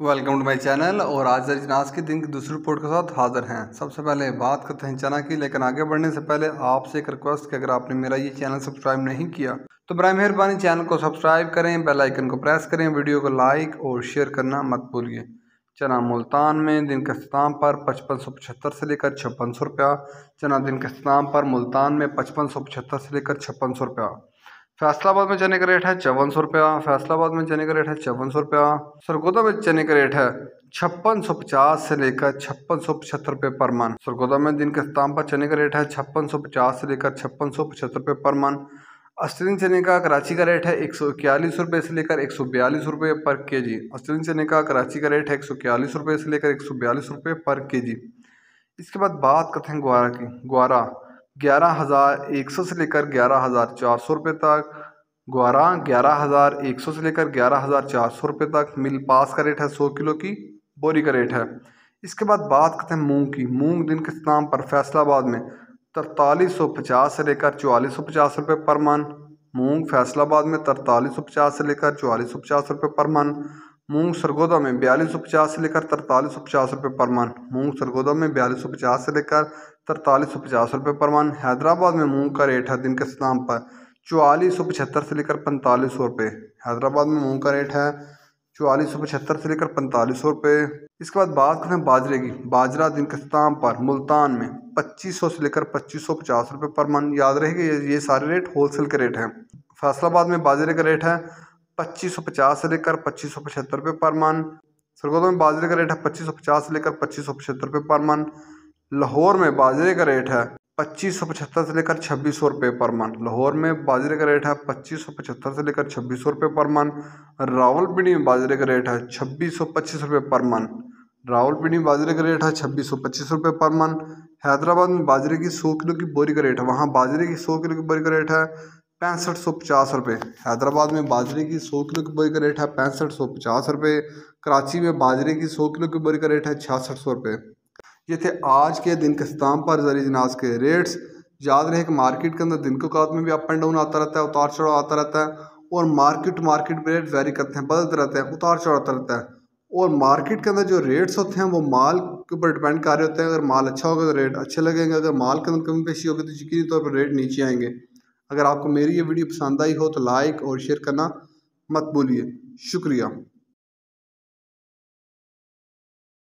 Welcome to my channel. और आज अजनास के दिन की दूसरी रिपोर्ट के साथ हाजिर हैं। सबसे पहले बात करते हैं चना की, लेकिन आगे बढ़ने से पहले आपसे एक रिक्वेस्ट कि अगर आपने मेरा ये चैनल सब्सक्राइब नहीं किया तो बराए मेहरबानी चैनल को सब्सक्राइब करें, बेल आइकन को प्रेस करें, वीडियो को लाइक और शेयर करना मत भूलिए। चना मुल्तान में दिन के अख्ताम पर 5575 से लेकर 5600 रुपया। चना दिन के अख्ताम पर मुल्तान में 5575 से लेकर 5600 रुपया। फैसलाबाद में चने का रेट है 5400 रुपया। फैसलाबाद में चने का रेट है 5400 रुपया। सरगोदा में चने का रेट है 5650 से लेकर 5675 रुपये पर मन। सरगोदा में दिन के अख्ताम पर चने का रेट है 5650 से लेकर 5675 रुपये पर मन। अस्टलिन चने का कराची का रेट है 141 रुपये से लेकर 142 रुपये पर केजी। अस्टलिन चने का कराची का रेट है 141 रुपये से लेकर 142 रुपये पर केजी। इसके बाद बात करते हैं ग्वारा की। ग्वारा 11,100 से लेकर 11,400 रुपये तक। ग्वारा 11,100 से लेकर 11,400 रुपये तक। मिल पास का रेट है 100 किलो की बोरी का रेट है। इसके बाद बात करते हैं मूंग की। मूंग दिन के इस्तेमाल पर फैसलाबाद में 4350 से लेकर 4450 रुपये पर मन। मूंग फैसलाबाद में 4350 से लेकर 4450 रुपये पर मन। मूंग सरगोदा में 4250 से लेकर 4350 रुपये पर मन। मूंग सरगोदा में 4250 से लेकर 4350 रुपये पर मन। हैदराबाद में मूंग का रेट है दिन के इस्लाम पर 4475 से लेकर 4500 रुपये। हैदराबाद में मूंग का रेट है 4475 से लेकर 4500 रुपये। इसके बाद बात करते हैं बाजरे की। बाजरा दिन के इस्लाम पर मुल्तान में 2500 से लेकर 2550 रुपये पर मन। याद रहेगा ये सारे रेट होलसेल के रेट हैं। फैसलाबाद में बाजरे का रेट है 2550 से लेकर 2575 रुपये पर मन। सरगोदा में बाजरे का रेट है 2550 से लेकर 2575 रुपये पर मन। लाहौर में बाजरे का रेट है 2575 से लेकर 2600 रुपये पर मन। लाहौर में बाजरे का रेट है 2575 से लेकर 2600 रुपये पर मन। रावलपिंडी में बाजरे का रेट है 2625 रुपये पर मन। रावलपिंडी में बाजरे का रेट है 2625 रुपये पर मन। हैदराबाद में बाजरे की 100 किलो की बोरी का रेट है, वहाँ बाजरे की 100 किलो की बोरी का रेट है 6550 रुपये। हैदराबाद में बाजरे की 100 किलो की बोरी का रेट है 6550 रुपये। कराची में बाजरे की 100 किलो की बोरी का रेट है 6600 रुपये। ये थे आज के दिन के इख्ताम पर ज़री अनाज के रेट्स। याद रहे कि मार्केट के अंदर दिन के औकात में भी अप एंड डाउन आता रहता है, उतार चढ़ाव आता रहता है, और market to market rate vary करते हैं, बदलते रहते हैं, उतार चढ़ाव आता रहता है। और मार्केट के अंदर जो रेट्स होते हैं वो माल के ऊपर डिपेंड कर रहे होते हैं। अगर माल अच्छा होगा तो रेट अच्छे लगेंगे, अगर माल के अंदर कमी पेशी होगी तो यकीनी तौर पर रेट नीचे आएंगे। अगर आपको मेरी ये वीडियो पसंद आई हो तो लाइक और शेयर करना मत भूलिए। शुक्रिया।